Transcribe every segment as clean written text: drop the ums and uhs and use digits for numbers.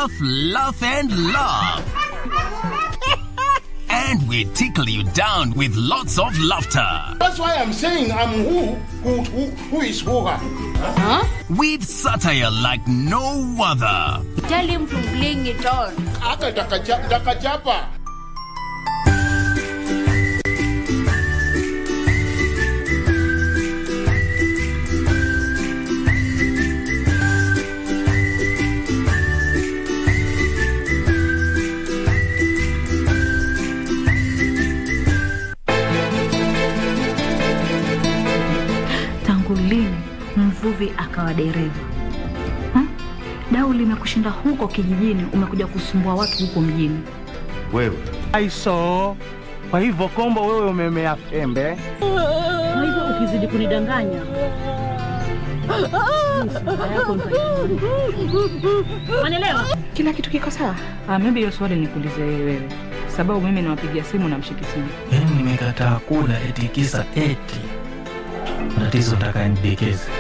laugh, laugh, and laugh. And we tickle you down with lots of laughter. That's why I'm saying I'm who is who. Huh? With satire like no other. Tell him to bring it on. Dakachapa. Mvuvi akawa dereva. Dau limekushinda huko kijijini, umekuja kusumbua watu huko mjini. Wewe aiso, kwa hivyo kombo wewe umemea pembe. Kwa hivyo ukizidi kunidanganya Unaelewa? Kila kitu kiko sawa. Maybe hiyo swali nikuulize wewe. Sababu mimi nawapigia simu na mshiki simu. Yaani nimekataa kula eti kisa eti. Tatizo nataka nidekeze.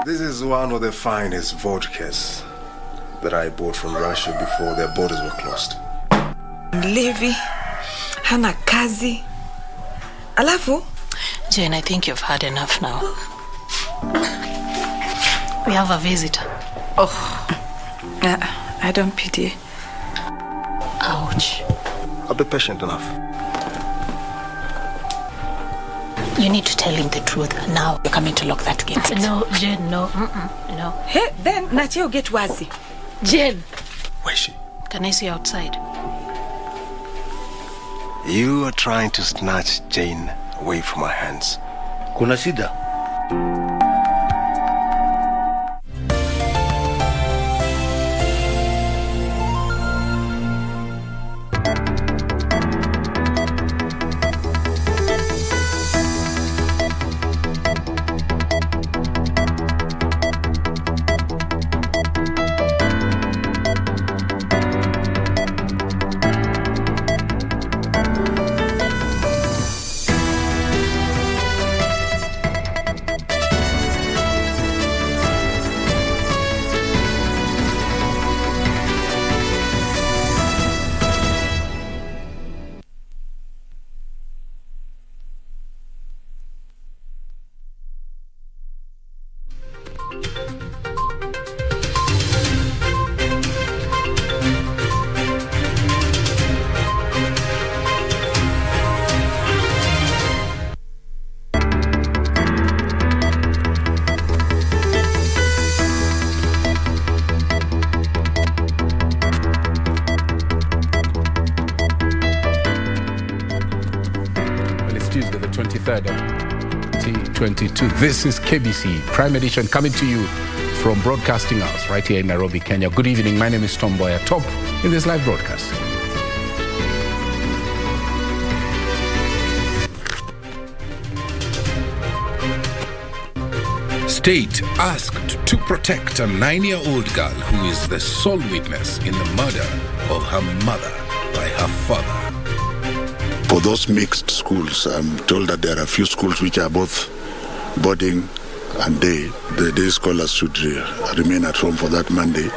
This is one of the finest vodkas that I bought from Russia before their borders were closed. Levi, hana kazi. Alafu? Jane, I think you've had enough now. We have a visitor. Oh, I don't pity. Ouch. I'll be patient enough. You need to tell him the truth. Now you're coming to lock that gate. No, Jane, no. No. Hey, then Natio get wazi. Jane. Where is she? Can I see you outside? You are trying to snatch Jane away from my hands. Kuna shida? Tuesday, the 23rd of 2022. This is KBC Prime Edition coming to you from Broadcasting House right here in Nairobi, Kenya. Good evening. My name is Mboya. Top in this live broadcast. State asked to protect a 9-year-old girl who is the sole witness in the murder of her mother by her father. For those mixed schools, I'm told that there are a few schools which are both boarding and day. The day scholars should remain at home for that Monday,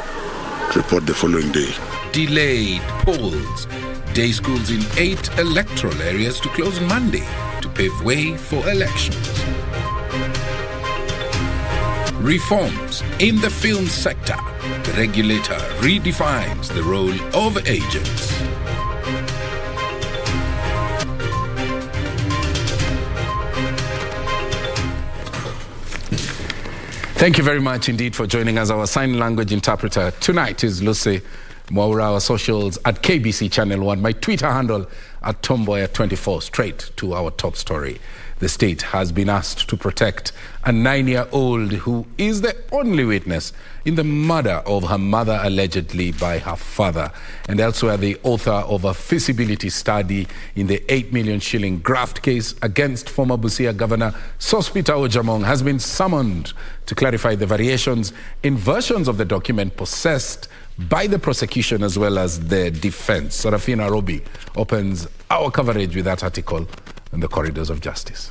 report the following day. Delayed polls. Day schools in 8 electoral areas to close on Monday to pave way for elections. Reforms in the film sector. The regulator redefines the role of agents. Thank you very much indeed for joining us. Our sign language interpreter tonight is Lucy Mwaura. Our socials at KBC Channel 1. My Twitter handle at Tomboya24. Straight to our top story. The state has been asked to protect a 9-year-old who is the only witness in the murder of her mother allegedly by her father. And elsewhere, the author of a feasibility study in the 8 million shilling graft case against former Busia Governor Sospeter Ojamong has been summoned to clarify the variations in versions of the document possessed by the prosecution as well as the defense. Sarafina Robi opens our coverage with that article in the corridors of justice.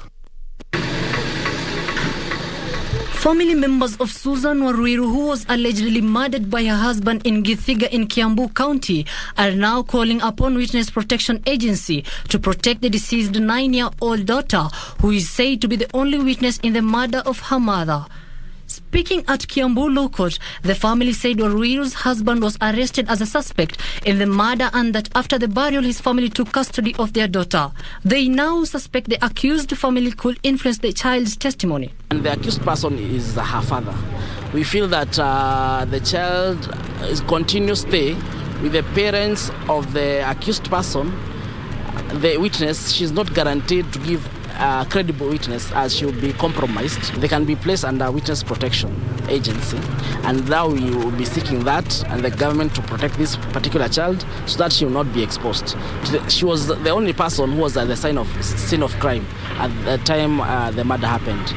Family members of Susan Waruiru, who was allegedly murdered by her husband in Githiga in Kiambu County, are now calling upon Witness Protection Agency to protect the deceased 9-year-old daughter, who is said to be the only witness in the murder of her mother. Speaking at Kiambu Law Court, the family said Waruiru's husband was arrested as a suspect in the murder and that after the burial his family took custody of their daughter. They now suspect the accused family could influence the child's testimony. And the accused person is her father. We feel that the child is continues to stay with the parents of the accused person. The witness, she's not guaranteed to give a credible witness as she will be compromised. They can be placed under Witness Protection Agency, and now we will be seeking that and the government to protect this particular child so that she will not be exposed. She was the only person who was at the scene of crime at the time the murder happened.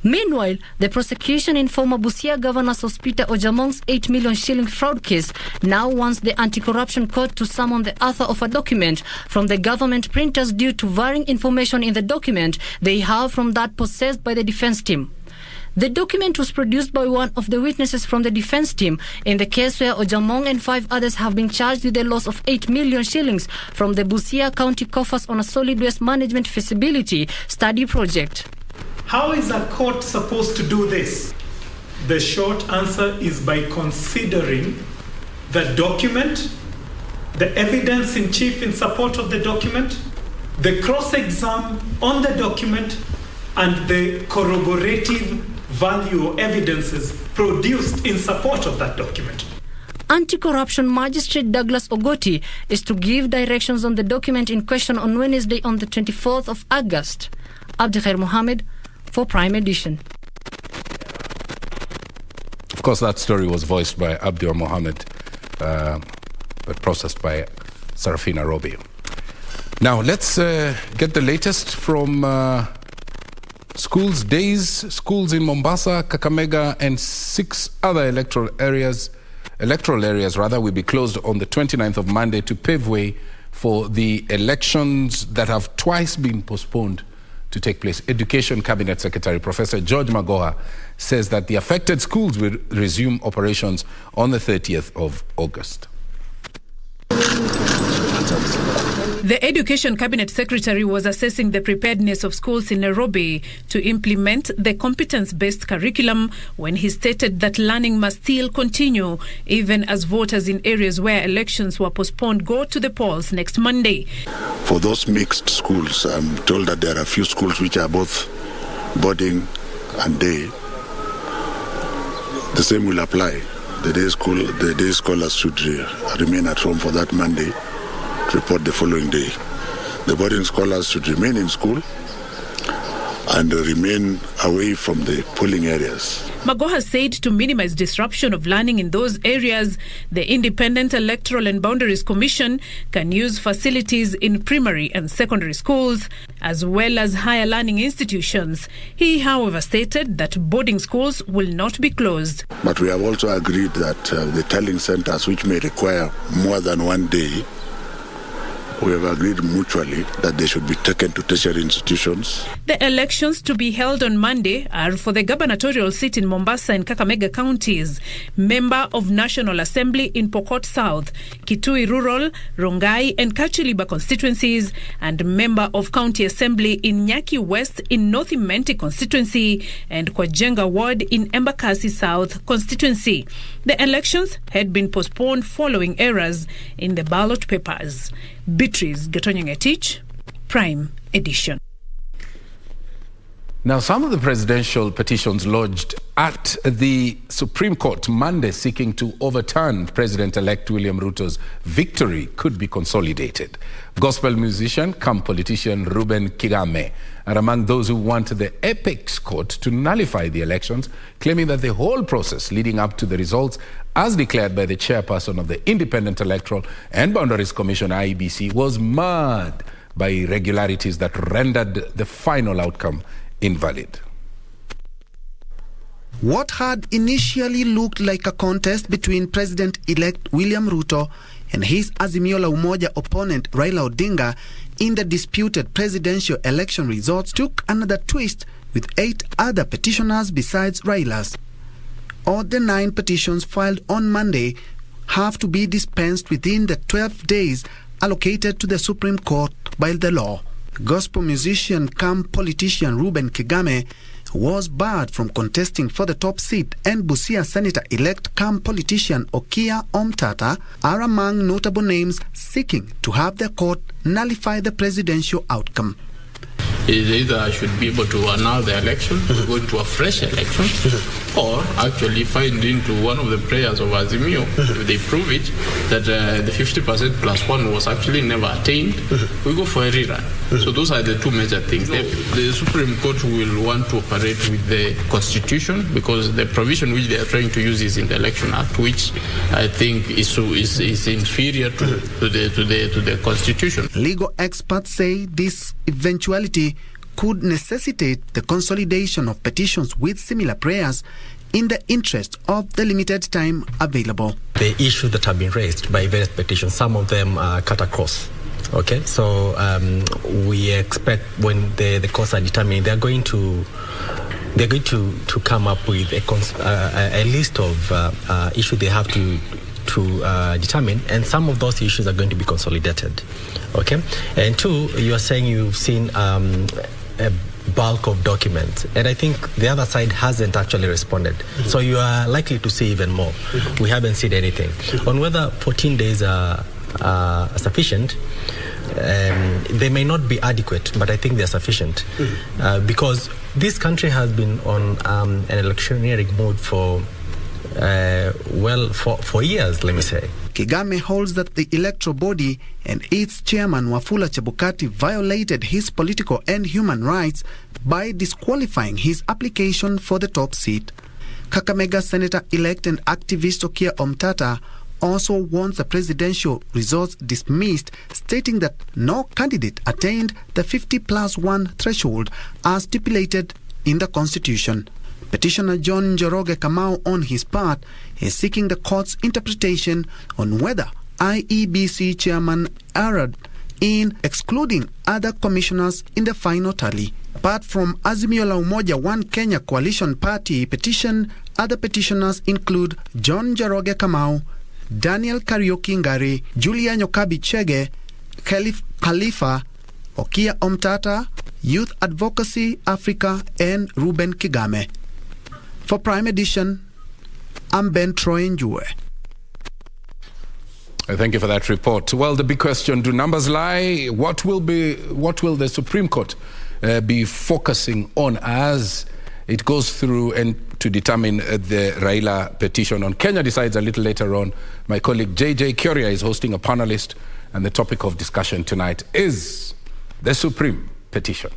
Meanwhile, the prosecution in former Busia Governor Sospita Ojamong's 8 million shilling fraud case now wants the anti-corruption court to summon the author of a document from the government printers due to varying information in the document they have from that possessed by the defense team. The document was produced by one of the witnesses from the defense team in the case where Ojamong and 5 others have been charged with the loss of 8 million shillings from the Busia County coffers on a solid waste management feasibility study project. How is a court supposed to do this? The short answer is by considering the document, the evidence in chief in support of the document, the cross-exam on the document, and the corroborative value or evidences produced in support of that document. Anti-corruption magistrate Douglas Ogoti is to give directions on the document in question on Wednesday on the 24th of August. Abdikhair Mohammed for Prime Edition. Of course, that story was voiced by Abdul Mohammed, but processed by Sarafina Robi. Now, let's get the latest from schools in Mombasa, Kakamega, and 6 other electoral areas will be closed on the 29th of Monday to pave way for the elections that have twice been postponed to take place. Education Cabinet Secretary Professor George Magoha says that the affected schools will resume operations on the 30th of August. The Education Cabinet Secretary was assessing the preparedness of schools in Nairobi to implement the competence-based curriculum when he stated that learning must still continue even as voters in areas where elections were postponed go to the polls next Monday. For those mixed schools, I'm told that there are a few schools which are both boarding and day. The same will apply. The day scholars should remain at home for that Monday, report the following day. The boarding scholars should remain in school and remain away from the polling areas. Magoha said to minimize disruption of learning in those areas, the Independent Electoral and Boundaries Commission can use facilities in primary and secondary schools as well as higher learning institutions. He, however, stated that boarding schools will not be closed. But we have also agreed that the tallying centers, which may require more than one day, we have agreed mutually that they should be taken to tertiary institutions. The elections to be held on Monday are for the gubernatorial seat in Mombasa and Kakamega counties, member of National Assembly in Pokot South, Kitui Rural, Rongai and Kachiliba constituencies, and member of County Assembly in Nyaki West in North Imenti constituency and Kwajenga Ward in Embakasi South constituency. The elections had been postponed following errors in the ballot papers. Beatrice Getonyongetich, Prime Edition. Now, some of the presidential petitions lodged at the Supreme Court Monday seeking to overturn President-elect William Ruto's victory could be consolidated. Gospel musician come politician Ruben Kigame are among those who want the Apex Court to nullify the elections, claiming that the whole process leading up to the results, as declared by the chairperson of the Independent Electoral and Boundaries Commission, IEBC, was marred by irregularities that rendered the final outcome invalid. What had initially looked like a contest between President-elect William Ruto and his Azimio la Umoja opponent Raila Odinga in the disputed presidential election results took another twist with 8 other petitioners besides Raila's. All the 9 petitions filed on Monday have to be dispensed within the 12 days allocated to the Supreme Court by the law. Gospel musician come politician Reuben Kigame was barred from contesting for the top seat, and Busia Senator-elect come politician Okiya Omtata are among notable names seeking to have the court nullify the presidential outcome. Either I should be able to annul the election, go into a fresh election, or actually find into one of the prayers of Azimio, if they prove it, that the 50% plus 1 was actually never attained, we go for a rerun. So those are the two major things. The Supreme Court will want to operate with the Constitution, because the provision which they are trying to use is in the Election Act, which I think is inferior to the Constitution. Legal experts say this eventuality could necessitate the consolidation of petitions with similar prayers in the interest of the limited time available. The issues that have been raised by various petitions, some of them are cut across. Okay, so we expect when the courts are determining, they're going to come up with a list of issues they have to determine, and some of those issues are going to be consolidated. Okay, and 2, you are saying you've seen a bulk of documents, and I think the other side hasn't actually responded. So you are likely to see even more. We haven't seen anything on whether 14 days are sufficient. They may not be adequate, but I think they're sufficient because this country has been on an electioneering mode for years, let me say. Kigame holds that the electoral body and its chairman Wafula Chebukati violated his political and human rights by disqualifying his application for the top seat. Kakamega Senator-elect and activist Okiya Omtata also wants the presidential results dismissed, stating that no candidate attained the 50+1 threshold as stipulated in the Constitution. Petitioner John Njoroge Kamau, on his part, is seeking the court's interpretation on whether IEBC chairman erred in excluding other commissioners in the final tally. Apart from Azimio la Umoja One Kenya Coalition Party petition, other petitioners include John Njoroge Kamau, Daniel Kariuki Ngari, Julia Nyokabi Chege, Khalifa, Okiya Omtata, Youth Advocacy Africa, and Reuben Kigame. For Prime Edition, I'm Ben Troy Njue. Thank you for that report. Well, the big question, do numbers lie? What will the Supreme Court be focusing on as it goes through and to determine the Raila petition? On Kenya Decides a little later on, my colleague JJ Kuria is hosting a panelist, and the topic of discussion tonight is the Supreme petition.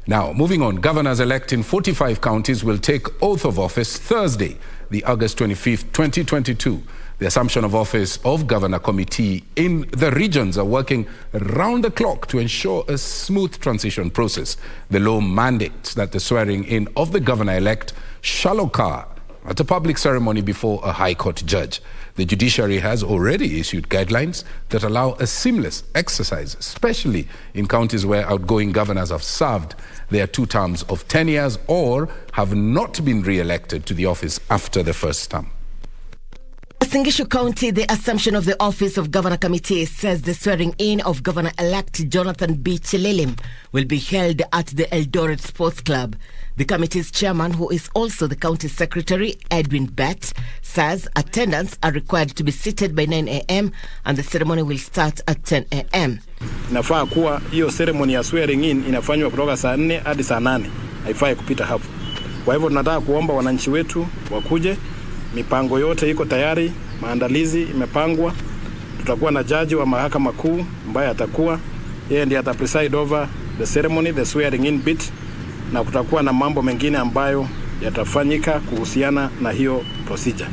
Now, moving on, governors-elect in 45 counties will take oath of office Thursday, the August 25th, 2022. The Assumption of Office of Governor Committee in the regions are working round the clock to ensure a smooth transition process. The law mandates that the swearing in of the governor-elect shall occur at a public ceremony before a High Court judge. The judiciary has already issued guidelines that allow a seamless exercise, especially in counties where outgoing governors have served their 2 terms of 10 years or have not been re-elected to the office after the first term. Singishu County, the Assumption of the Office of Governor Committee says the swearing-in of Governor-elect Jonathan B. Chililim will be held at the Eldoret Sports Club. The committee's chairman, who is also the county secretary, Edwin Bett, says attendants are required to be seated by 9 a.m. and the ceremony will start at 10 a.m. Inafaa kuwa hiyo ceremony ya swearing in inafanywa kutoka saa 4 hadi saa 8. Haifai kupita hapo. Kwa hivyo tunataka kuomba wananchi wetu wakuje. Mipango yote iko tayari, maandalizi imepangwa. Tutakuwa na jaji wa mahakama kuu ambaye atakuwa yeye ndiye atapreside over the ceremony, the swearing in bit, na kutakuwa na mambo mengine ambayo yatafanyika kuhusiana na hiyo procedure.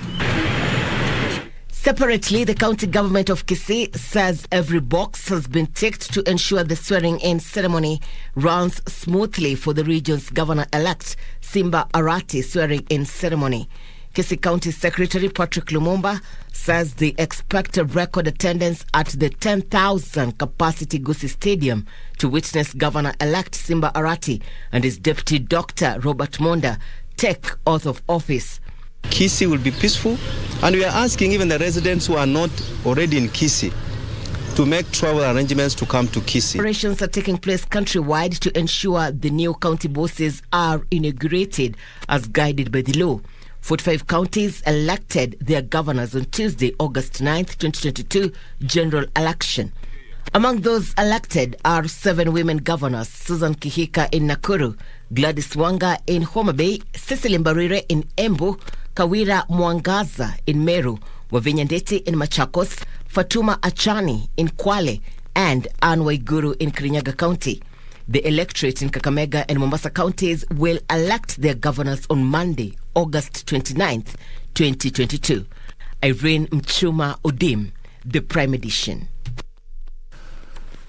Separately, the county government of Kisii says every box has been ticked to ensure the swearing-in ceremony runs smoothly for the region's governor-elect, Simba Arati swearing-in ceremony. Kisii County Secretary Patrick Lumumba says they expect a record attendance at the 10,000 capacity Gusii Stadium to witness Governor-elect Simba Arati and his Deputy Dr. Robert Monda take oath of office. Kisii will be peaceful, and we are asking even the residents who are not already in Kisii to make travel arrangements to come to Kisii. Operations are taking place countrywide to ensure the new county bosses are inaugurated as guided by the law. 45 counties elected their governors on Tuesday, August 9th, 2022 general election. Among those elected are 7 women governors: Susan Kihika in Nakuru, Gladys Wanga in Homa Bay, Cecily Mbarire in Embu, Kawira Mwangaza in Meru, Wavinya Ndeti in Machakos, Fatuma Achani in Kwale, and Anne Waiguru in Kirinyaga County. The electorate in Kakamega and Mombasa counties will elect their governors on Monday, August 29th, 2022. Irene Mchuma Odim, the Prime Edition.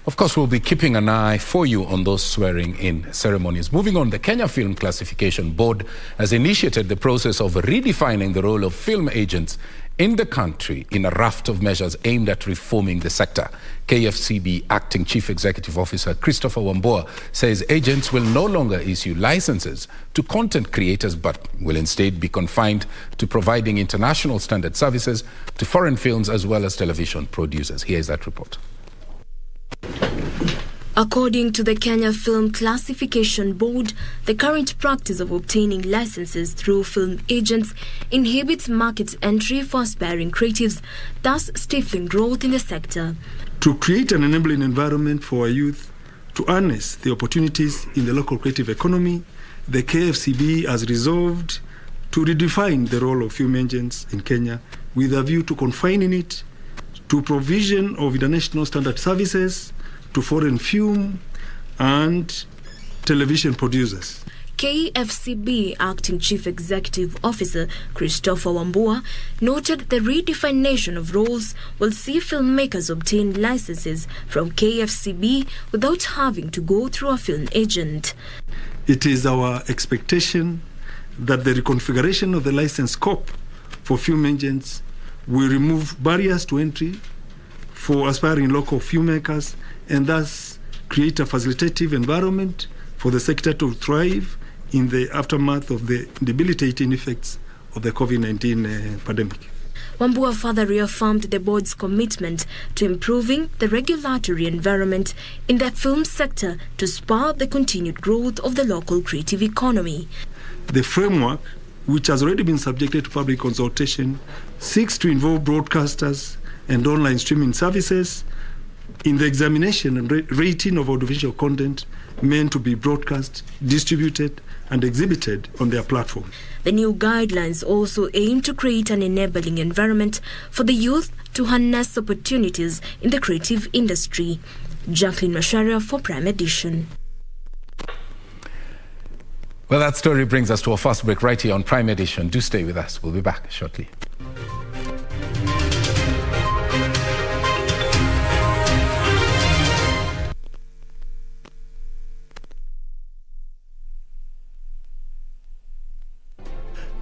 Of course, we'll be keeping an eye for you on those swearing-in ceremonies. Moving on, the Kenya Film Classification Board has initiated the process of redefining the role of film agents in the country in a raft of measures aimed at reforming the sector. KFCB Acting Chief Executive Officer Christopher Mboya says agents will no longer issue licenses to content creators but will instead be confined to providing international standard services to foreign films as well as television producers. Here is that report. According to the Kenya Film Classification Board, the current practice of obtaining licenses through film agents inhibits market entry for aspiring creatives, thus stifling growth in the sector. To create an enabling environment for our youth to harness the opportunities in the local creative economy, the KFCB has resolved to redefine the role of film agents in Kenya with a view to confining it to provision of international standard services to foreign film and television producers. KFCB Acting Chief Executive Officer Christopher Mboya noted the redefinition of roles will see filmmakers obtain licenses from KFCB without having to go through a film agent. It is our expectation that the reconfiguration of the license scope for film agents will remove barriers to entry for aspiring local filmmakers and thus create a facilitative environment for the sector to thrive in the aftermath of the debilitating effects of the COVID-19 pandemic. Mboya further reaffirmed the board's commitment to improving the regulatory environment in the film sector to spur the continued growth of the local creative economy. The framework, which has already been subjected to public consultation, seeks to involve broadcasters and online streaming services in the examination and rating of audiovisual content meant to be broadcast, distributed, and exhibited on their platform. The new guidelines also aim to create an enabling environment for the youth to harness opportunities in the creative industry. Jacqueline Masharia for Prime Edition. Well, that story brings us to our first break right here on Prime Edition. Do stay with us. We'll be back shortly.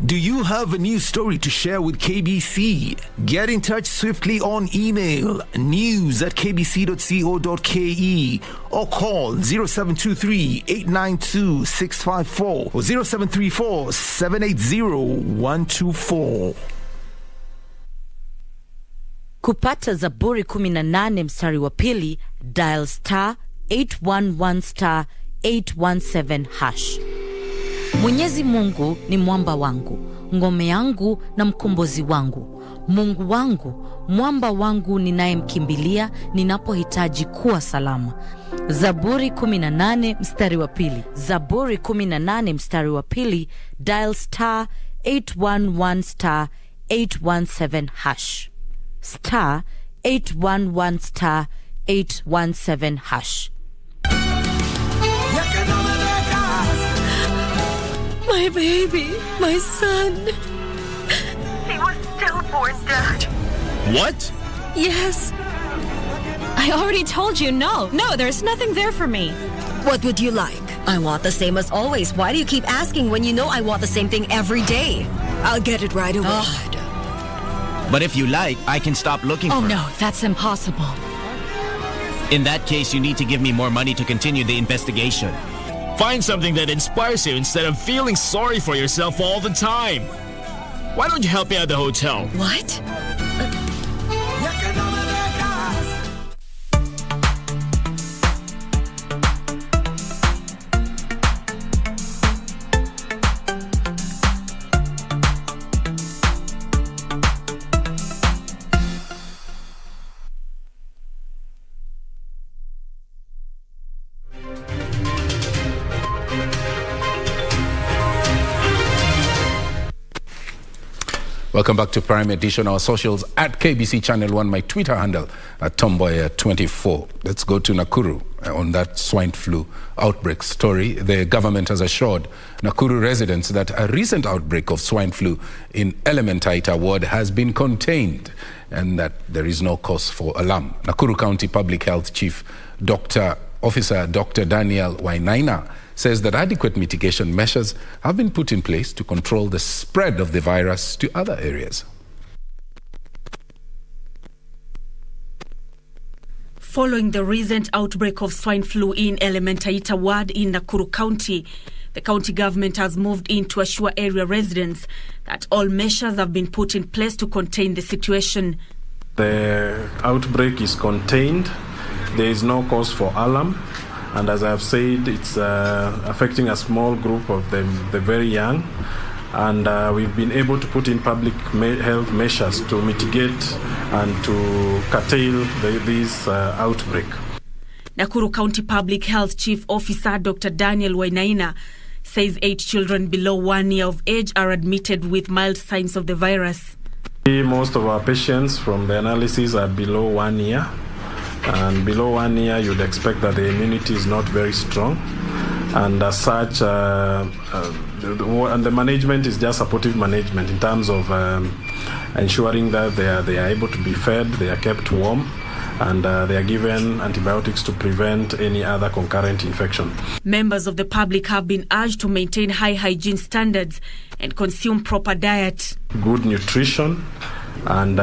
Do you have a news story to share with KBC? Get in touch swiftly on email news@kbc.co.ke or call 0723-892-654 or 0734-780-124. Kupata Zaburi 18 mstari wa pili, dial star 811 star 817 hash. Mwenyezi Mungu ni mwamba wangu, ngome yangu na mkombozi wangu. Mungu wangu, mwamba wangu ninayemkimbilia ninapohitaji kuwa salama. Zaburi 18 mstari wa pili. Zaburi 18 mstari wa pili, dial star 811 star 817 hash. Star 811 star 817 hash. My baby, my son. He was stillborn, Dad. What? Yes. I already told you no. No, there's nothing there for me. What would you like? I want the same as always. Why do you keep asking when you know I want the same thing every day? I'll get it right away. But if you like, I can stop looking for it. Oh no, that's impossible. In that case, you need to give me more money to continue the investigation. Find something that inspires you instead of feeling sorry for yourself all the time. Why don't you help me at the hotel? What? Welcome back to Prime Edition. Our socials at KBC Channel 1, my Twitter handle at Mboya24. Let's go to Nakuru on that swine flu outbreak story. The government has assured Nakuru residents that a recent outbreak of swine flu in Elementaita ward has been contained and that there is no cause for alarm. Nakuru County Public Health Chief Officer Dr. Daniel Wainaina says that adequate mitigation measures have been put in place to control the spread of the virus to other areas. Following the recent outbreak of swine flu in Elementaita ward in Nakuru County, the county government has moved in to assure area residents that all measures have been put in place to contain the situation. The outbreak is contained. There is no cause for alarm. And as I've said, it's affecting a small group of the very young. And we've been able to put in public health measures to mitigate and to curtail this outbreak. Nakuru County Public Health Chief Officer Dr. Daniel Wainaina says 8 children below 1 year of age are admitted with mild signs of the virus. Most of our patients from the analysis are below 1 year. And below 1 year, you'd expect that the immunity is not very strong. And as such, and the management is just supportive management in terms of ensuring that they are able to be fed, they are kept warm, and they are given antibiotics to prevent any other concurrent infection. Members of the public have been urged to maintain high hygiene standards and consume proper diet. Good nutrition and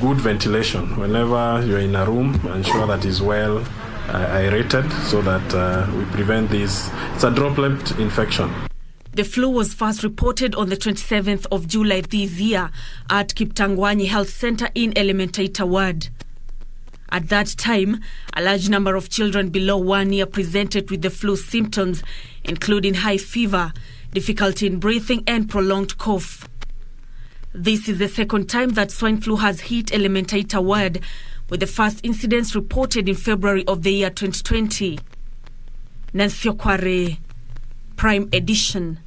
good ventilation. Whenever you're in a room, ensure that it's well aerated so that we prevent this. It's a droplet infection. The flu was first reported on the 27th of July this year at Kiptangwanyi Health Center in Elementaita ward. At that time, a large number of children below 1 year presented with the flu symptoms, including high fever, difficulty in breathing, and prolonged cough. This is the second time that swine flu has hit Elementaita ward, with the first incidents reported in February of the year 2020. Nancy Okware, Prime Edition.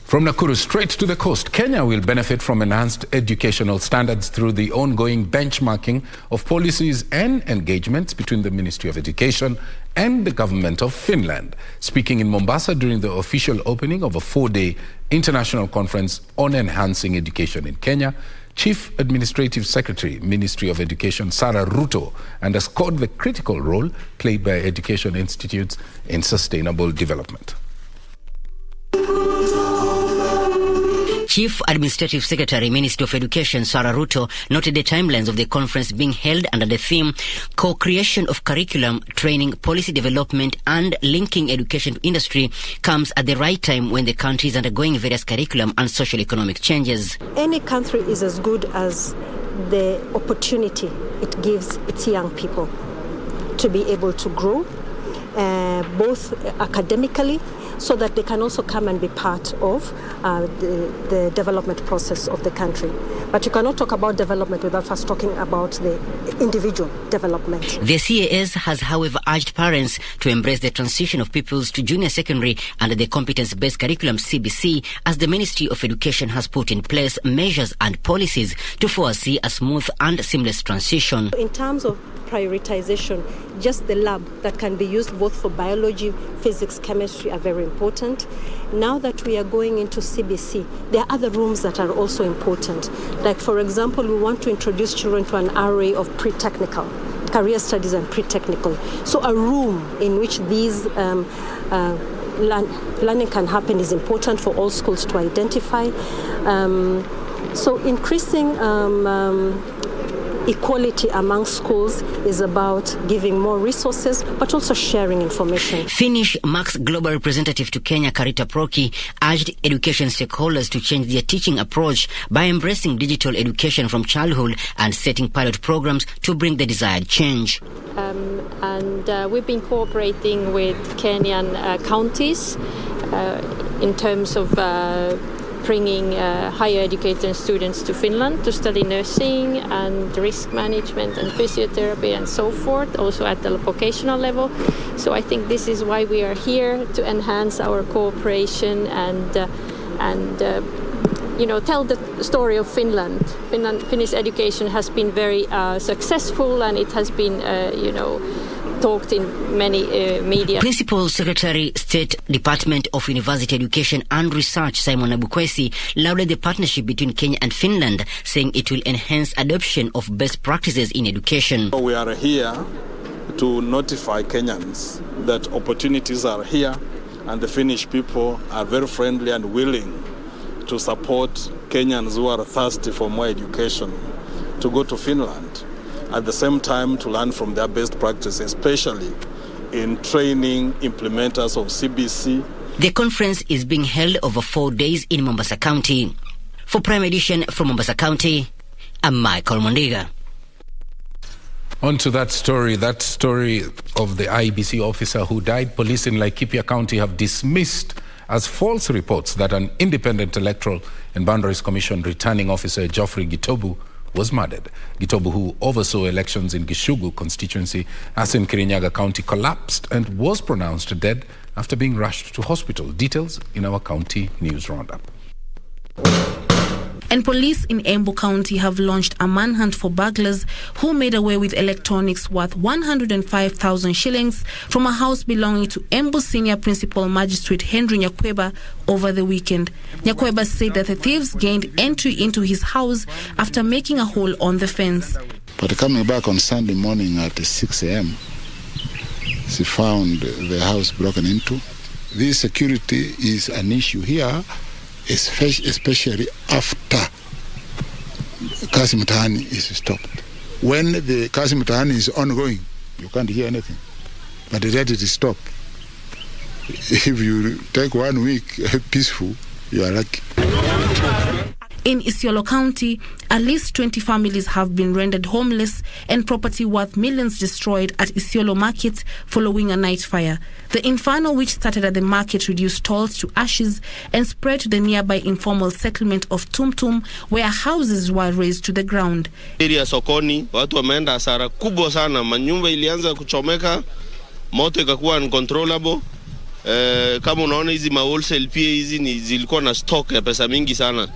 From Nakuru straight to the coast, Kenya will benefit from enhanced educational standards through the ongoing benchmarking of policies and engagements between the Ministry of Education and the government of Finland. Speaking in Mombasa during the official opening of a 4-day international conference on enhancing education in Kenya, Chief Administrative Secretary, Ministry of Education, Sarah Ruto, underscored the critical role played by education institutes in sustainable development. Chief Administrative Secretary, Ministry of Education, Sarah Ruto, noted the timelines of the conference being held under the theme Co-creation of Curriculum, Training, Policy Development and Linking Education to Industry comes at the right time when the country is undergoing various curriculum and social-economic changes. Any country is as good as the opportunity it gives its young people to be able to grow, both academically, so that they can also come and be part of the development process of the country. But you cannot talk about development without first talking about the individual development. The CAS has, however, urged parents to embrace the transition of pupils to junior secondary under the competence-based curriculum CBC, as the Ministry of Education has put in place measures and policies to foresee a smooth and seamless transition. In terms of prioritization, just the lab that can be used both for biology, physics, chemistry are very important. Now that we are going into CBC, there are other rooms that are also important. Like, for example, we want to introduce children to an array of pre-technical career studies and pre-technical. So a room in which these learning can happen is important for all schools to identify. So increasing equality among schools is about giving more resources, but also sharing information. Finnish Max Global representative to Kenya, Karita Proki, urged education stakeholders to change their teaching approach by embracing digital education from childhood and setting pilot programs to bring the desired change. We've been cooperating with Kenyan counties in terms of bringing higher educated students to Finland to study nursing and risk management and physiotherapy and so forth, also at the vocational level. So I think this is why we are here, to enhance our cooperation and tell the story of Finland. Finnish education has been very successful, and it has been, talked in many media. Principal Secretary, State Department of University Education and Research, Simon Abukwesi, lauded the partnership between Kenya and Finland, saying it will enhance adoption of best practices in education. We are here to notify Kenyans that opportunities are here, and the Finnish people are very friendly and willing to support Kenyans who are thirsty for more education to go to Finland. At the same time, to learn from their best practices, especially in training implementers of CBC. The conference is being held over 4 days in Mombasa County. For Prime Edition from Mombasa County, I'm Michael Mondiga. On to that story of the IBC officer who died. Police in Laikipia County have dismissed as false reports that an independent Electoral and Boundaries Commission returning officer, Geoffrey Gitobu, was murdered. Gitobu, who oversaw elections in Gishugu constituency as in Kirinyaga County, collapsed and was pronounced dead after being rushed to hospital. Details in our county news roundup. And police in Embu County have launched a manhunt for burglars who made away with electronics worth 105,000 shillings from a house belonging to Embu Senior Principal Magistrate Henry Nyakweba over the weekend. Nyakweba said that the thieves gained entry into his house after making a hole on the fence. But coming back on Sunday morning at 6 a.m., she found the house broken into. This security is an issue here, especially after Kazi Mtaani is stopped. When the Kazi Mtaani is ongoing, you can't hear anything. But the rate is stopped. If you take 1 week peaceful, you are lucky. In Isiolo County, at least 20 families have been rendered homeless and property worth millions destroyed at Isiolo Market following a night fire. The inferno, which started at the market, reduced tolls to ashes and spread to the nearby informal settlement of Tumtum, where houses were razed to the ground. Area sokoni, watu wameenda hasara kubwa sana. Manyumba ilianza kuchomeka, moto ikakuwa uncontrollable. Kama unaona hizi wholesale pia hizi zilikuwa na stock ya pesa mingi sana.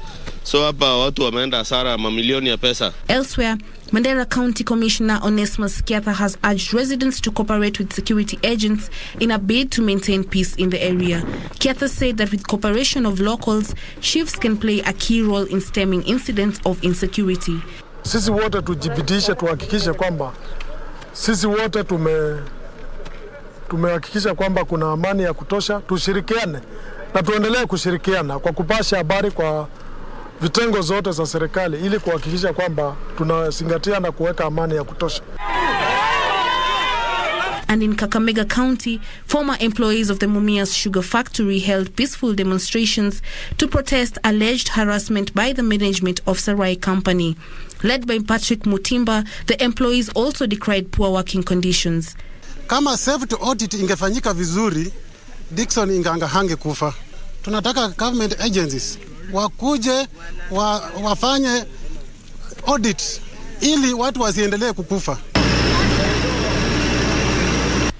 So hapa watu wameenda hasara mamilioni ya pesa. Elsewhere, Mandera County Commissioner Onesmus Kiatha has urged residents to cooperate with security agents in a bid to maintain peace in the area. Kiatha said that with cooperation of locals, chiefs can play a key role in stemming incidents of insecurity. Sisi wote tujibidiishe, tuhakikishe kwamba sisi wote tumehakikisha kwamba kuna amani ya kutosha. Tushirikiane na tuendelee kushirikiana kwa kupasha habari kwa vitengo zote za serikali ili kuhakikisha kwamba tunazingatia na kuweka amani ya kutosha. And in Kakamega County, former employees of the Mumias Sugar Factory held peaceful demonstrations to protest alleged harassment by the management of Sarai Company. Led by Patrick Mutimba, the employees also decried poor working conditions. Kama safety audit ingefanyika vizuri, Dickson ingangahange kufa. Tunataka government agencies wakuje wafanye audit ili watu wasiendelee kukufa.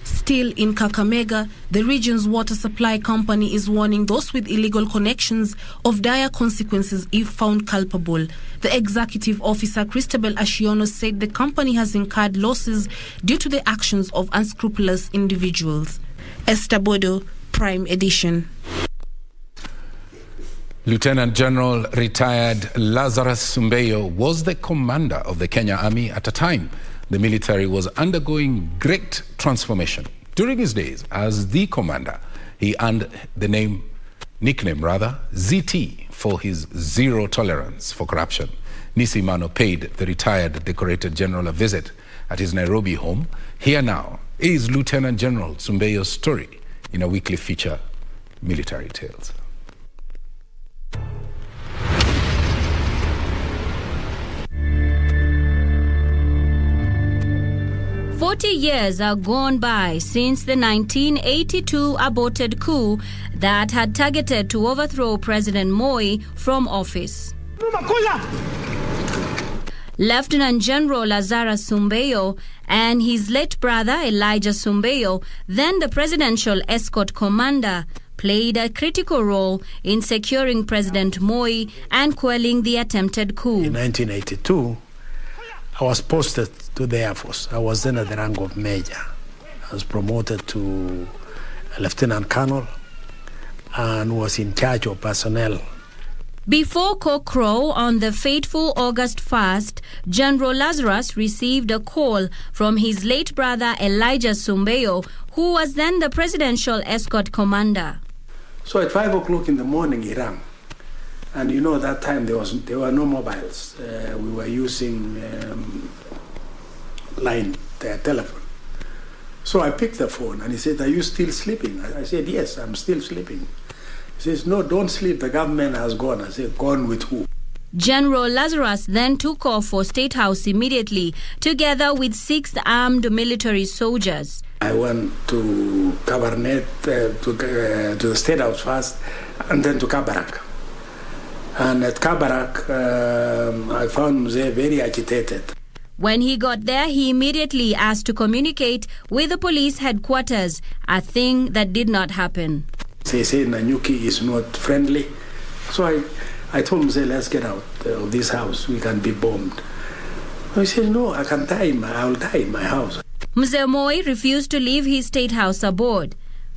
Still in Kakamega, the region's water supply company is warning those with illegal connections of dire consequences if found culpable. The executive officer, Christabel Ashiono, said the company has incurred losses due to the actions of unscrupulous individuals. Esther Bodo, Prime Edition. Lieutenant General retired Lazarus Mboya was the commander of the Kenya Army at a time the military was undergoing great transformation. During his days as the commander, he earned the nickname ZT for his zero tolerance for corruption. Nisi Mano paid the retired decorated general a visit at his Nairobi home. Here now is Lieutenant General Sumbeyo's story in a weekly feature, Military Tales. 40 years are gone by since the 1982 aborted coup that had targeted to overthrow President Moi from office. Lieutenant General Lazarus Sumbeyo and his late brother Elijah Sumbeyo, then the presidential escort commander, played a critical role in securing President Moi and quelling the attempted coup. In 1982, I was posted to the Air Force. I was then at the rank of major. I was promoted to a lieutenant colonel and was in charge of personnel. Before cockcrow on the fateful August 1st, General Lazarus received a call from his late brother Elijah Sumbeyo, who was then the presidential escort commander. So at 5 o'clock in the morning, he rang. And you know, that time there were no mobiles. We were using telephone. So I picked the phone and he said, "Are you still sleeping?" I said, "Yes, I'm still sleeping." He says, "No, don't sleep. The government has gone." I said, "Gone with who?" General Lazarus then took off for State House immediately, together with 6 armed military soldiers. I went to Cabernet, to the State House first, and then to Kabarak. And at Kabarak, I found Mzee very agitated. When he got there, he immediately asked to communicate with the police headquarters, a thing that did not happen. They say Nanyuki is not friendly. So I told Mzee, let's get out of this house. We can be bombed. He said, "No, I can I'll die in my house." Mzee Moi refused to leave his State House aboard,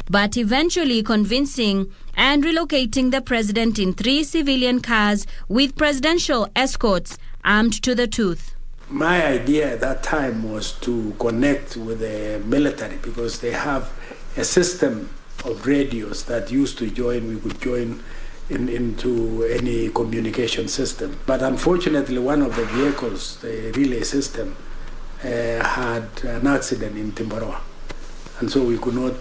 but eventually convincing and relocating the president in 3 civilian cars with presidential escorts armed to the tooth. My idea at that time was to connect with the military because they have a system of radios that used to join. We could join into any communication system. But unfortunately, one of the vehicles, the relay system, had an accident in Timboroa. And so we could not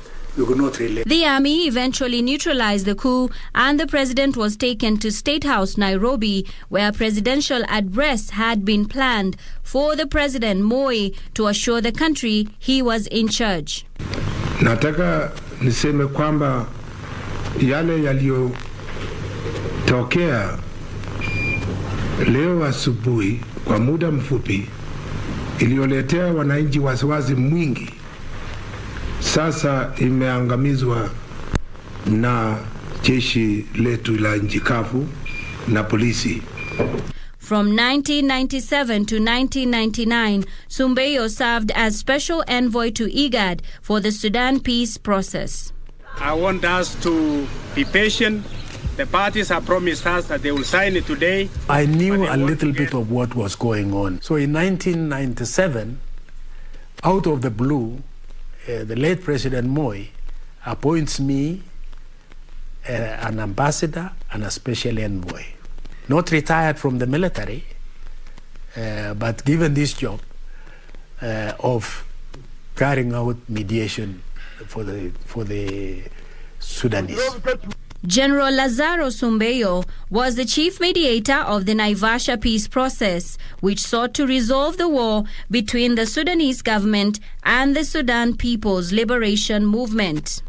relay. The army eventually neutralized the coup and the president was taken to State House, Nairobi, where a presidential address had been planned for the President Moi to assure the country he was in charge. Nataka niseme kwamba yale yaliyotokea leo asubuhi kwa muda mfupi iliyoletea wananchi wasiwasi mwingi sasa imeangamizwa na jeshi letu la nchi kavu na polisi. From 1997 to 1999, Sumbeyo served as special envoy to IGAD for the Sudan peace process. I want us to be patient. The parties have promised us that they will sign it today. I knew a little bit of what was going on. So in 1997, out of the blue, the late President Moi appoints me an ambassador and a special envoy. Not retired from the military, but given this job of carrying out mediation for the Sudanese. General Lazaro Sumbeyo was the chief mediator of the Naivasha peace process, which sought to resolve the war between the Sudanese government and the Sudan People's Liberation Movement.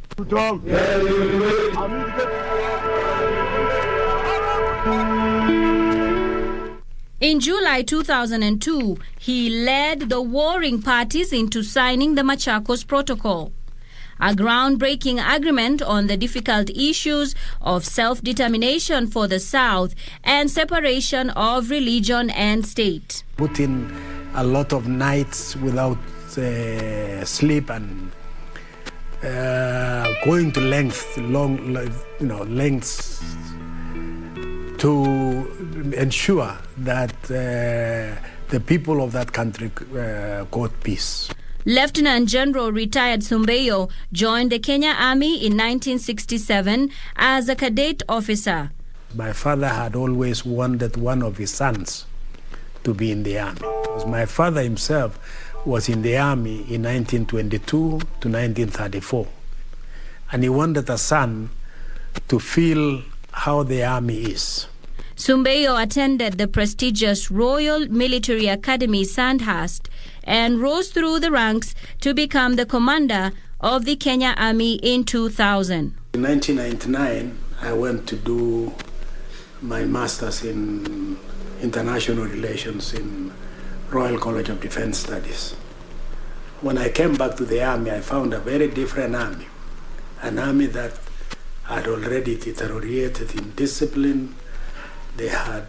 In July 2002, he led the warring parties into signing the Machakos Protocol, a groundbreaking agreement on the difficult issues of self-determination for the South and separation of religion and state. Put in a lot of nights without sleep and going to lengths to ensure that the people of that country got peace. Lieutenant General retired Mboya joined the Kenya Army in 1967 as a cadet officer. My father had always wanted one of his sons to be in the army. Because my father himself was in the army in 1922 to 1934. And he wanted a son to feel how the army is. Mboya attended the prestigious Royal Military Academy Sandhurst and rose through the ranks to become the commander of the Kenya Army in 2000. In 1999, I went to do my master's in international relations in Royal College of Defense Studies. When I came back to the army, I found a very different army, an army that had already deteriorated in discipline. They had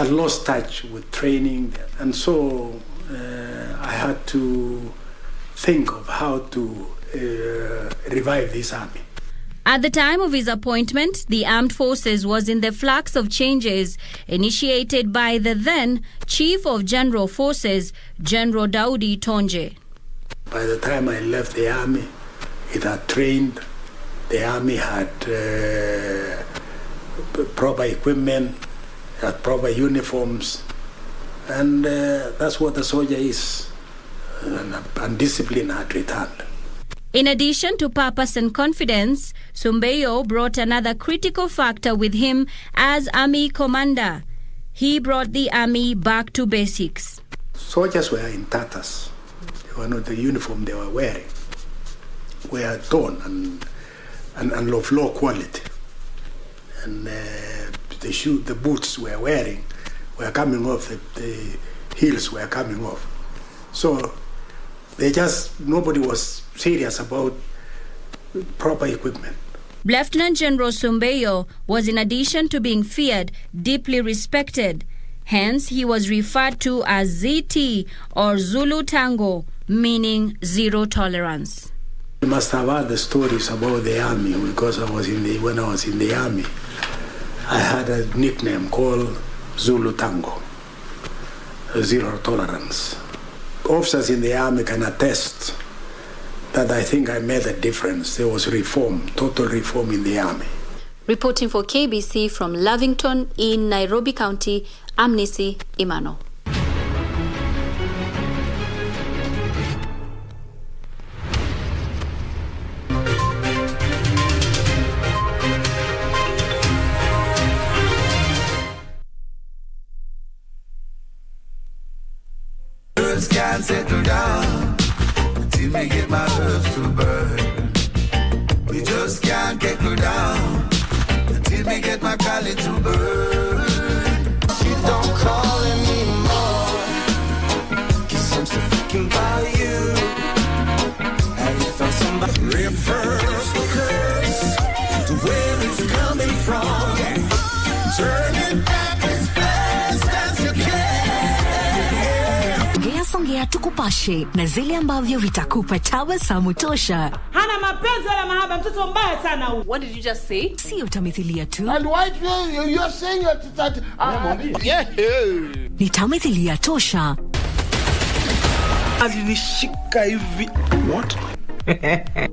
lost touch with training, and so I had to think of how to revive this army. At the time of his appointment, the armed forces was in the flux of changes initiated by the then Chief of General Forces, General Daudi Tonje. By the time I left the army, it had trained. The army had proper equipment, had proper uniforms, and that's what the soldier is. And discipline had returned. In addition to purpose and confidence, Mboya brought another critical factor with him as army commander. He brought the army back to basics. Soldiers were in tatters. They were not the uniform they were wearing. Were torn and of low quality. And the boots were wearing were coming off, the heels were coming off. So nobody was serious about proper equipment. Lieutenant General Mboya was, in addition to being feared, deeply respected. Hence, he was referred to as ZT or Zulu Tango, meaning zero tolerance. You must have heard the stories about the army, because when I was in the army, I had a nickname called Zulu Tango, zero tolerance. Officers in the army can attest that I think I made a difference. There was reform, total reform in the army. Reporting for KBC from Lavington in Nairobi County, Amnesty Imano. Can't settle down until me get my herbs to burn. We just can't get down until me get my collie to burn. She don't call anymore, 'cause I'm so thinking about you. Have you found somebody? Reverse the curse to where it's coming from. Turn it back as fast as you can. Songea tukupashe na zile ambavyo vitakupa tabasamu tosha. Hana mapenzi wala mahaba, mtoto mbaya sana huyu. What did you just say? Sio tamthilia tu. And why you're saying that Ni tamthilia tosha. Alinishika hivi. What?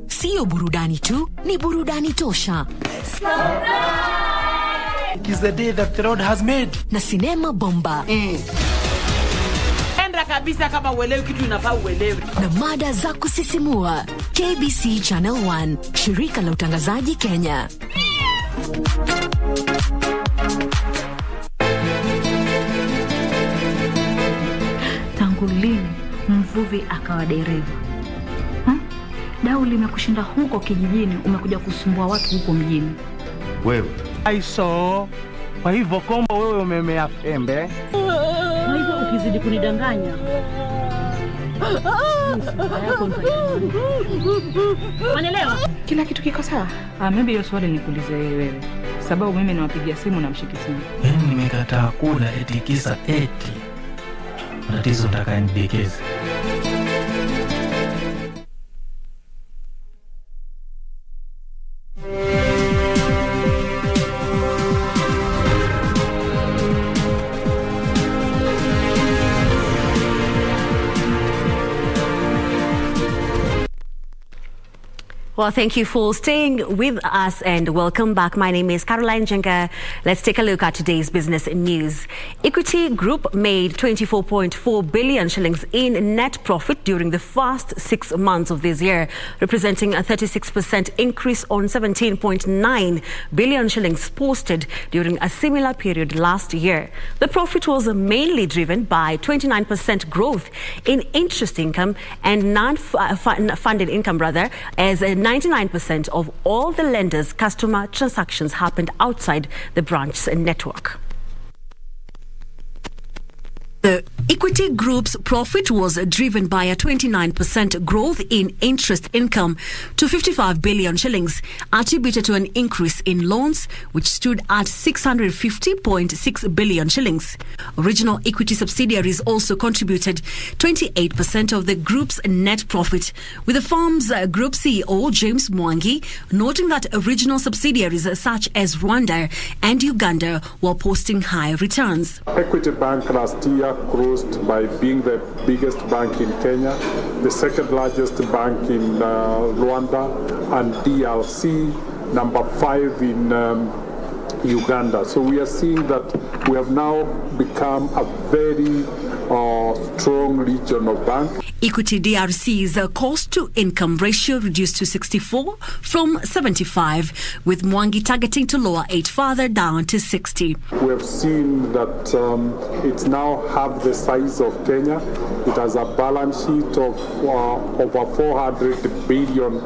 Sio burudani tu, ni burudani tosha. It is the day that the Lord has made. Na sinema bomba. Kabisa kama uelewi kitu inafaa uelewi. Na mada za kusisimua. KBC Channel 1, shirika la utangazaji Kenya. Tangu lini mvuvi akawa dereva? Dau limekushinda huko kijijini, umekuja kusumbua watu huko mjini. Wewe aiso, kwa hivyo kombo wewe umemea pembe. Na hivyo ukizidi kunidanganya. Manelewa? Kila kitu kiko sawa? Maybe hiyo swali nikuulize wewe. Sababu mimi nawapigia simu na mshiki simu. Mimi nimekataa kula eti kisa eti. Matatizo nataka nidekeze. Well, thank you for staying with us and welcome back. My name is Caroline Jenga. Let's take a look at today's business news. Equity Group made 24.4 billion shillings in net profit during the first 6 months of this year, representing a 36% increase on 17.9 billion shillings posted during a similar period last year. The profit was mainly driven by 29% growth in interest income and non-funded income, as 99% of all the lenders' customer transactions happened outside the branch network. The Equity Group's profit was driven by a 29% growth in interest income to 55 billion shillings, attributed to an increase in loans, which stood at 650.6 billion shillings. Original equity subsidiaries also contributed 28% of the group's net profit, with the firm's group CEO, James Mwangi, noting that original subsidiaries such as Rwanda and Uganda were posting high returns. Equity Bank last year closed by being the biggest bank in Kenya, the second largest bank in Rwanda, and DRC, number 5 in Uganda. So we are seeing that we have now become a very strong regional bank. Equity DRC's cost-to-income ratio reduced to 64 from 75, with Mwangi targeting to lower it further down to 60. We have seen that it's now half the size of Kenya. It has a balance sheet of over 400 billion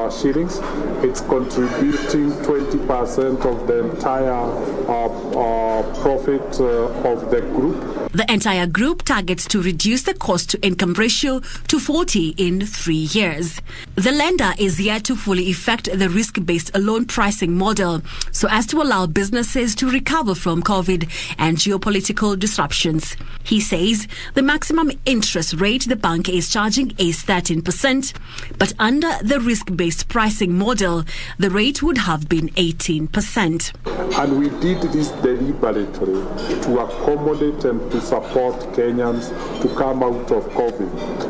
shillings. It's contributing 20% of the entire profit of the group. The entire group targets to reduce the cost-to-income ratio to 40 in 3 years. The lender is yet to fully effect the risk-based loan pricing model so as to allow businesses to recover from COVID and geopolitical disruptions. He says the maximum interest rate the bank is charging is 13%, but under the risk-based pricing model, the rate would have been 18%. And we did this deliberately to accommodate and to support Kenyans to come out of COVID.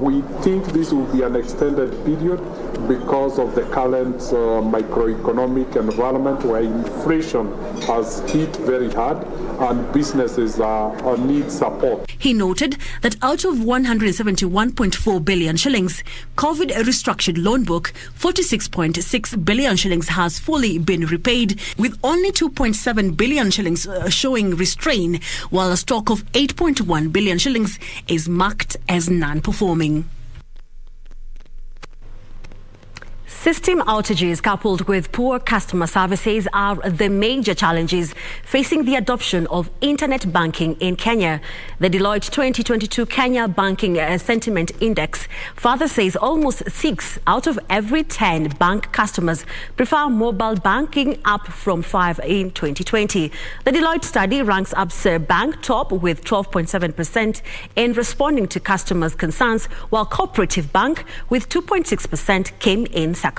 We think this will be an extended period because of the current microeconomic environment where inflation has hit very hard and businesses need support. He noted that out of 171.4 billion shillings, COVID restructured loan book, 46.6 billion shillings has fully been repaid, with only 2.7 billion shillings showing restraint, while a stock of 8.1 billion shillings is marked as non-performing. System outages coupled with poor customer services are the major challenges facing the adoption of internet banking in Kenya. The Deloitte 2022 Kenya Banking Sentiment Index further says almost 6 out of every 10 bank customers prefer mobile banking, up from 5 in 2020. The Deloitte study ranks Absa Bank top with 12.7% in responding to customers' concerns, while Cooperative Bank with 2.6% came in second.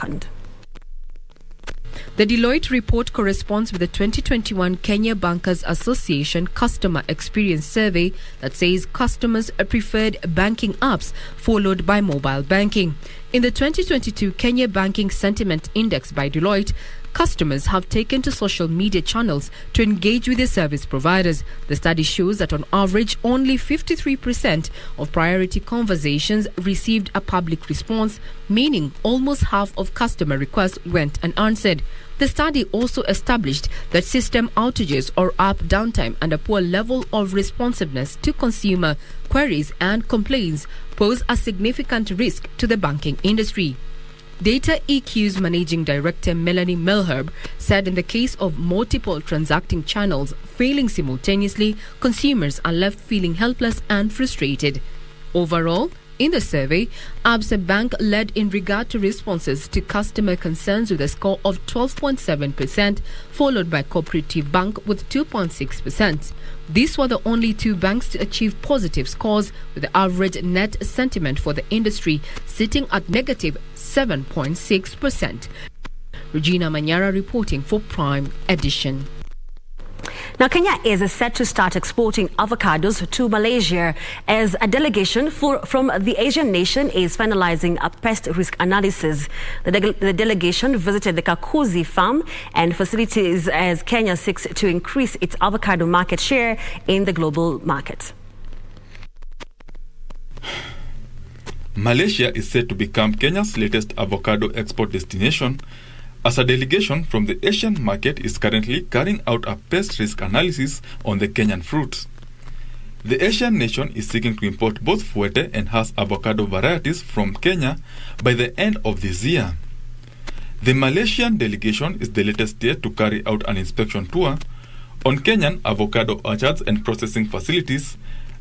The Deloitte report corresponds with the 2021 Kenya Bankers Association Customer Experience Survey that says customers preferred banking apps followed by mobile banking. In the 2022 Kenya Banking Sentiment Index by Deloitte, customers have taken to social media channels to engage with their service providers. The study shows that on average, only 53% of priority conversations received a public response, meaning almost half of customer requests went unanswered. The study also established that system outages or app downtime and a poor level of responsiveness to consumer queries and complaints pose a significant risk to the banking industry. Data EQ's Managing Director Melanie Melherb said in the case of multiple transacting channels failing simultaneously, consumers are left feeling helpless and frustrated. Overall, in the survey, Absa Bank led in regard to responses to customer concerns with a score of 12.7%, followed by Cooperative Bank with 2.6%. These were the only two banks to achieve positive scores, with the average net sentiment for the industry sitting at negative 7.6%. Regina Manyara reporting for Prime Edition. Now, Kenya is set to start exporting avocados to Malaysia as a delegation from the Asian nation is finalizing a pest risk analysis. The delegation visited the Kakuzi farm and facilities as Kenya seeks to increase its avocado market share in the global market. Malaysia is set to become Kenya's latest avocado export destination, as a delegation from the Asian market is currently carrying out a pest risk analysis on the Kenyan fruits. The Asian nation is seeking to import both Fuerte and Hass avocado varieties from Kenya by the end of this year. The Malaysian delegation is the latest yet to carry out an inspection tour on Kenyan avocado orchards and processing facilities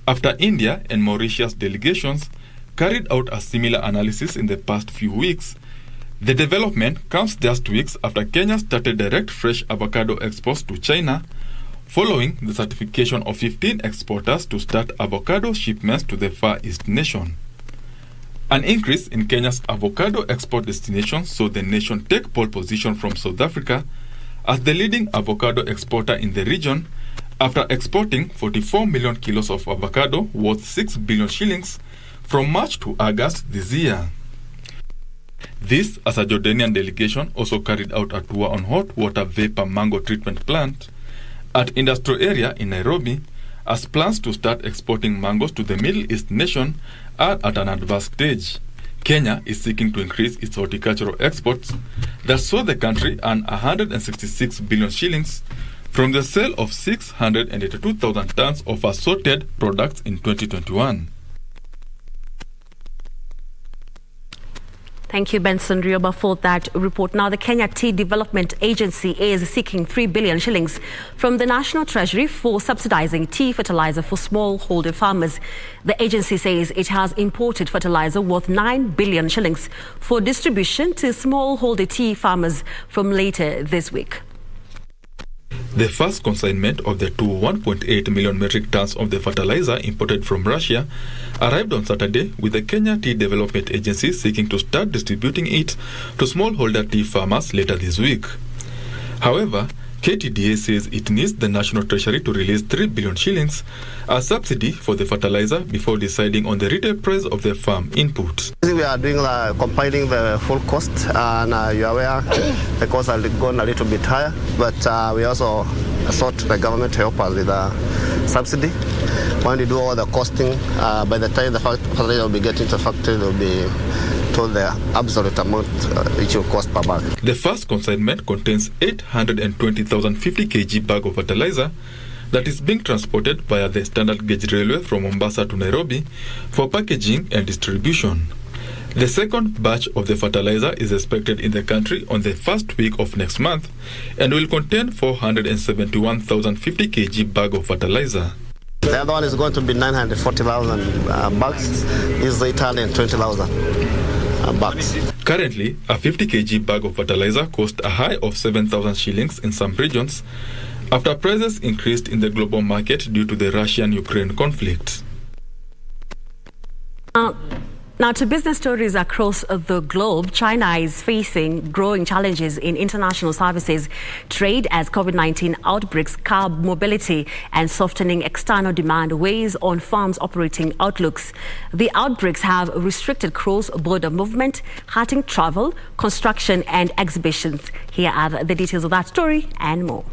after India and Mauritius delegations carried out a similar analysis in the past few weeks. The development comes just weeks after Kenya started direct fresh avocado exports to China, following the certification of 15 exporters to start avocado shipments to the Far East nation. An increase in Kenya's avocado export destinations saw the nation take pole position from South Africa as the leading avocado exporter in the region after exporting 44 million kilos of avocado worth 6 billion shillings from March to August this year. This, as a Jordanian delegation also carried out a tour on hot water vapor mango treatment plant at industrial area in Nairobi, as plans to start exporting mangoes to the Middle East nation are at an advanced stage. Kenya is seeking to increase its horticultural exports that saw the country earn 166 billion shillings from the sale of 682,000 tons of assorted products in 2021. Thank you, Benson Rioba, for that report. Now, the Kenya Tea Development Agency is seeking 3 billion shillings from the National Treasury for subsidizing tea fertilizer for smallholder farmers. The agency says it has imported fertilizer worth 9 billion shillings for distribution to smallholder tea farmers from later this week. The first consignment of the 1.8 million metric tons of the fertilizer imported from Russia arrived on Saturday, with the Kenya Tea Development Agency seeking to start distributing it to smallholder tea farmers later this week. However, KTDA says it needs the National Treasury to release 3 billion shillings as subsidy for the fertilizer before deciding on the retail price of the farm input. We are doing compiling the full cost, and you are aware the cost has gone a little bit higher, but we also sought the government to help us with a subsidy. When we do all the costing, by the time the fertilizer will be getting to the factory, they will be told the absolute amount which will cost per bag. The first consignment contains 820,050 kg bag of fertilizer that is being transported via the standard gauge railway from Mombasa to Nairobi for packaging and distribution. The second batch of the fertilizer is expected in the country on the first week of next month and will contain 471,050 kg bag of fertilizer. The other one is going to be 940,000 bags. This is 820,000 bags. Currently, a 50 kg bag of fertilizer costs a high of 7,000 shillings in some regions after prices increased in the global market due to the Russian-Ukraine conflict. Now, to business stories across the globe, China is facing growing challenges in international services trade as COVID-19 outbreaks curb mobility and softening external demand weighs on firms' operating outlooks. The outbreaks have restricted cross-border movement, hurting travel, construction and exhibitions. Here are the details of that story and more.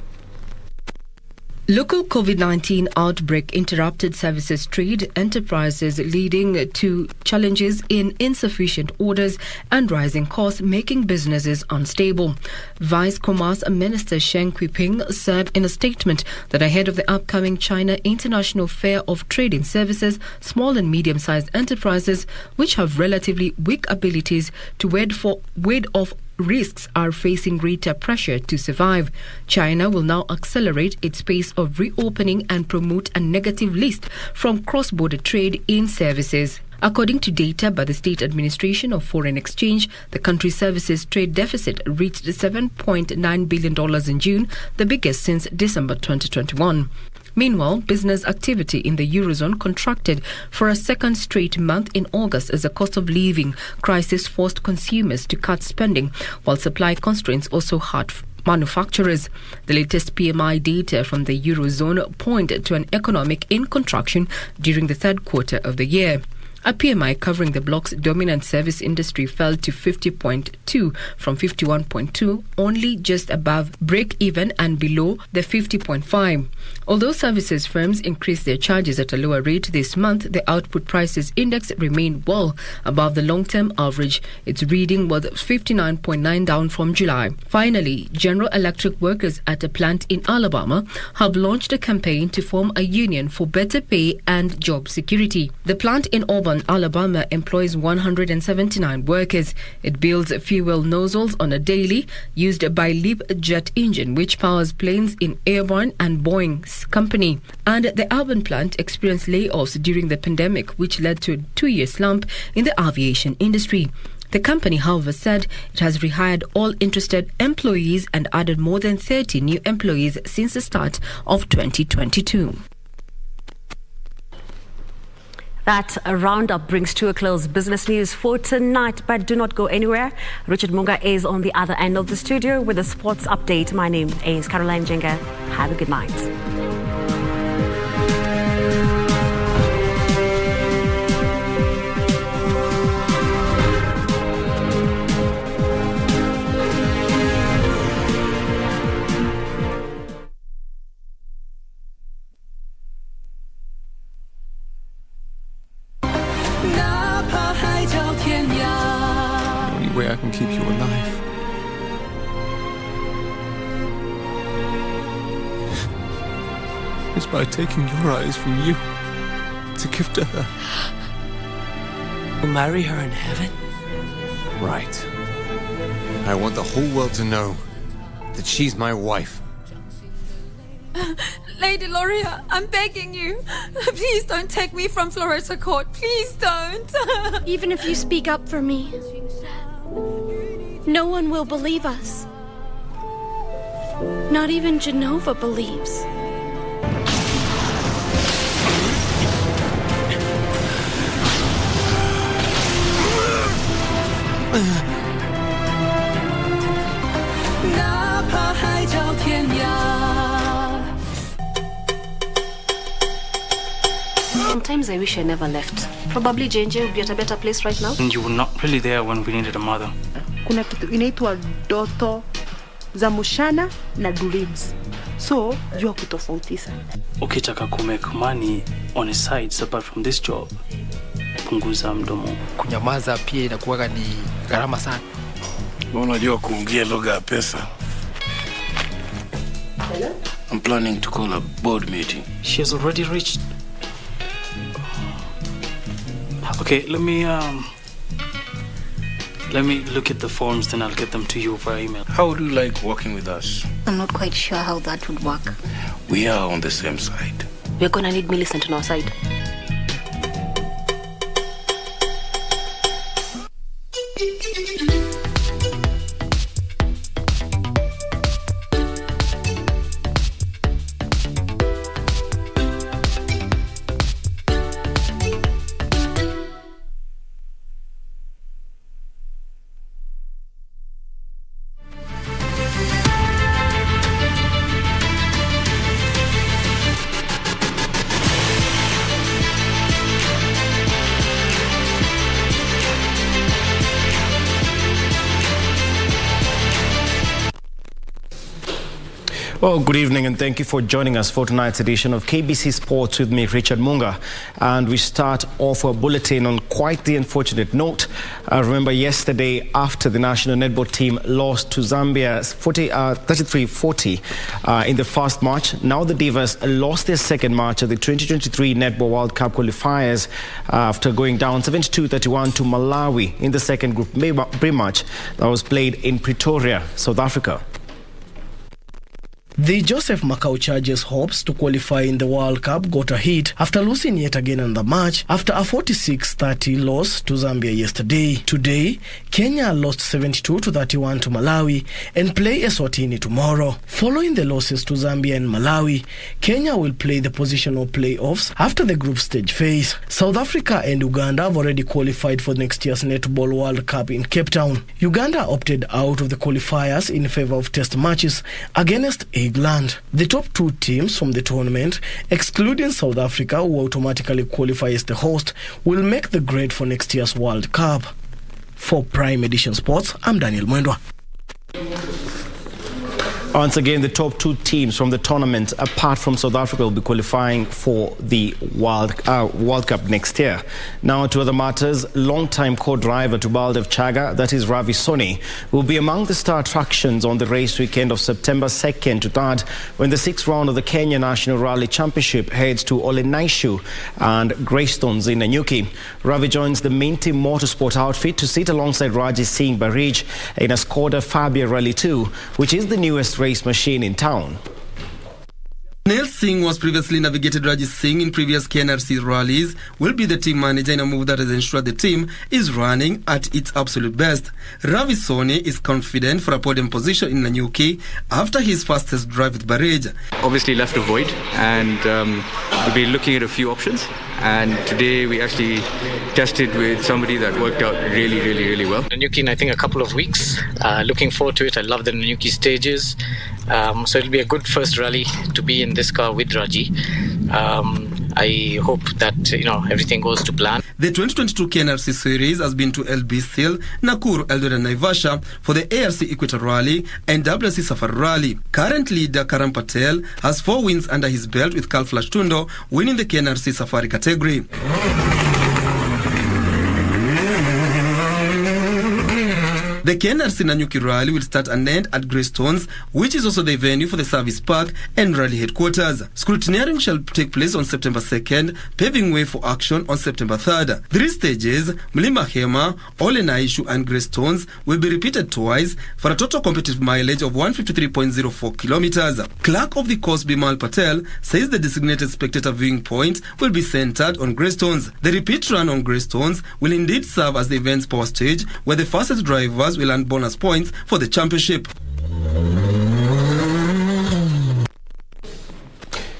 Local COVID-19 outbreak interrupted services trade enterprises, leading to challenges in insufficient orders and rising costs, making businesses unstable. Vice Commerce Minister Sheng Kuiping said in a statement that ahead of the upcoming China International Fair of Trading Services, small and medium-sized enterprises, which have relatively weak abilities to ward off risks, are facing greater pressure to survive. China will now accelerate its pace of reopening and promote a negative list from cross-border trade in services. According to data by the State Administration of Foreign Exchange, the country's services trade deficit reached $7.9 billion in June, the biggest since December 2021. Meanwhile, business activity in the Eurozone contracted for a second straight month in August as a cost of living crisis forced consumers to cut spending, while supply constraints also hurt manufacturers. The latest PMI data from the Eurozone point to an economic in contraction during the third quarter of the year. A PMI covering the bloc's dominant service industry fell to 50.2 from 51.2, only just above break-even and below the 50.5. Although services firms increased their charges at a lower rate this month, the output prices index remained well above the long-term average. Its reading was 59.9, down from July. Finally, General Electric workers at a plant in Alabama have launched a campaign to form a union for better pay and job security. The plant in Auburn, Alabama employs 179 workers. It builds fuel nozzles on a daily used by LEAP jet engine, which powers planes in Airborne and Boeing's company. And the Auburn plant experienced layoffs during the pandemic, which led to a 2-year slump in the aviation industry. The company, however, said it has rehired all interested employees and added more than 30 new employees since the start of 2022. That roundup brings to a close business news for tonight, but do not go anywhere. Richard Munga is on the other end of the studio with a sports update. My name is Caroline Jenga. Have a good night. Way I can keep you alive is by taking your eyes from you to give to her. You'll marry her in heaven? Right. I want the whole world to know that she's my wife. Lady Loria, I'm begging you. Please don't take me from Floretta Court. Please don't. Even if you speak up for me, no one will believe us. Not even Genova believes. Sometimes I wish I never left. Probably JJ would be at a better place right now. And you were not really there when we needed a mother. Kuna kitu inaitwa doto za mushana na dreams. So, jua kutofautisha. Ukitaka kumake money on a side apart from this job, punguza mdomo. Kunyamaza pia inakuwa ni gharama sana. Unajua kuongea lugha ya pesa. I'm planning to call a board meeting. She has already reached. Okay, let me look at the forms, then I'll get them to you via email. How would you like working with us? I'm not quite sure how that would work. We are on the same side. We're gonna need Millicent on our side. Well, good evening and thank you for joining us for tonight's edition of KBC Sports with me, Richard Munga. And we start off our bulletin on quite the unfortunate note. Remember yesterday after the national netball team lost to Zambia 33-40 in the first match. Now the Divas lost their second match of the 2023 Netball World Cup qualifiers after going down 72-31 to Malawi in the second group B match that was played in Pretoria, South Africa. The Joseph Macau Chargers' hopes to qualify in the World Cup got a hit after losing yet again in the match after a 46-30 loss to Zambia yesterday. Today, Kenya lost 72-31 to Malawi and play Eswatini tomorrow. Following the losses to Zambia and Malawi, Kenya will play the positional playoffs after the group stage phase. South Africa and Uganda have already qualified for next year's Netball World Cup in Cape Town. Uganda opted out of the qualifiers in favor of test matches against England. The top two teams from the tournament, excluding South Africa, who automatically qualify as the host, will make the grade for next year's World Cup. For Prime Edition Sports, I'm Daniel Mwendwa. Once again, the top two teams from the tournament, apart from South Africa, will be qualifying for the World Cup next year. Now, to other matters, long-time co-driver to Baldev Chaga, that is Ravi Soni, will be among the star attractions on the race weekend of September 2nd to 3rd, when the 6th round of the Kenya National Rally Championship heads to Olenaishu and Greystones in Nanyuki. Ravi joins the main team motorsport outfit to sit alongside Rajesh Singh Barij in a Skoda Fabia Rally 2, which is the newest race machine in town. Neil Singh was previously navigated Rajesh Singh in previous KNRC rallies, will be the team manager in a move that has ensured the team is running at its absolute best. Ravi Soni is confident for a podium position in Nanyuki after his fastest drive with Barij. Obviously left a void, and we'll be looking at a few options. And today we actually tested with somebody that worked out really well. Nanyuki in I think a couple of weeks. Looking forward to it. I love the Nanyuki stages. So it'll be a good first rally to be in this car with Raji. I hope that everything goes to plan. The 2022 KNRC series has been to LB Seal, Nakuru, Eldoret and Naivasha for the ARC Equator Rally and WRC Safari Rally. Current leader Karan Patel has 4 wins under his belt, with Carl Flash Tundo winning the KNRC Safari category. The KNRC Nanyuki Rally will start and end at Greystones, which is also the venue for the service park and rally headquarters. Scrutineering shall take place on September 2nd, paving way for action on September 3rd. 3 stages, Mlima Hema, Olenaishu and Greystones, will be repeated twice for a total competitive mileage of 153.04 kilometers. Clerk of the course Bimal Patel says the designated spectator viewing point will be centered on Greystones. The repeat run on Greystones will indeed serve as the event's power stage, where the fastest drivers will earn bonus points for the championship.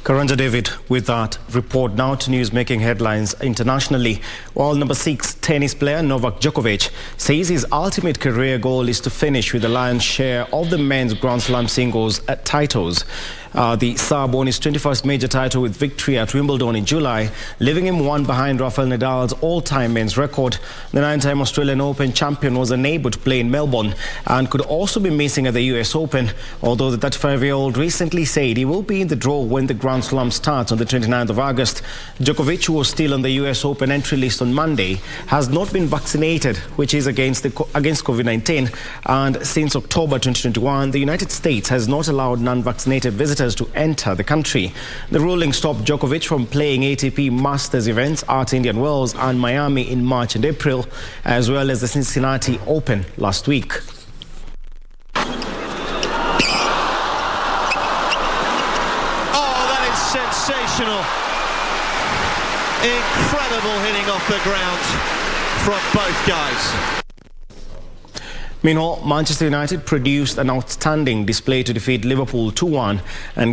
Karanja David with that report. Now to news making headlines internationally. While number 6 tennis player Novak Djokovic says his ultimate career goal is to finish with the lion's share of the men's Grand Slam singles titles. The Serb won his 21st major title with victory at Wimbledon in July, leaving him one behind Rafael Nadal's all-time men's record. The 9-time Australian Open champion was unable to play in Melbourne and could also be missing at the US Open, although the 35-year-old recently said he will be in the draw when the Grand Slam starts on the 29th of August. Djokovic, who was still on the US Open entry list on Monday, has not been vaccinated, which is against COVID-19, and since October 2021, the United States has not allowed non-vaccinated visitors to enter the country. The ruling stopped Djokovic from playing ATP Masters events at Indian Wells and Miami in March and April, as well as the Cincinnati Open last week. Oh, that is sensational. Incredible hitting off the ground from both guys. Meanwhile, Manchester United produced an outstanding display to defeat Liverpool 2-1 and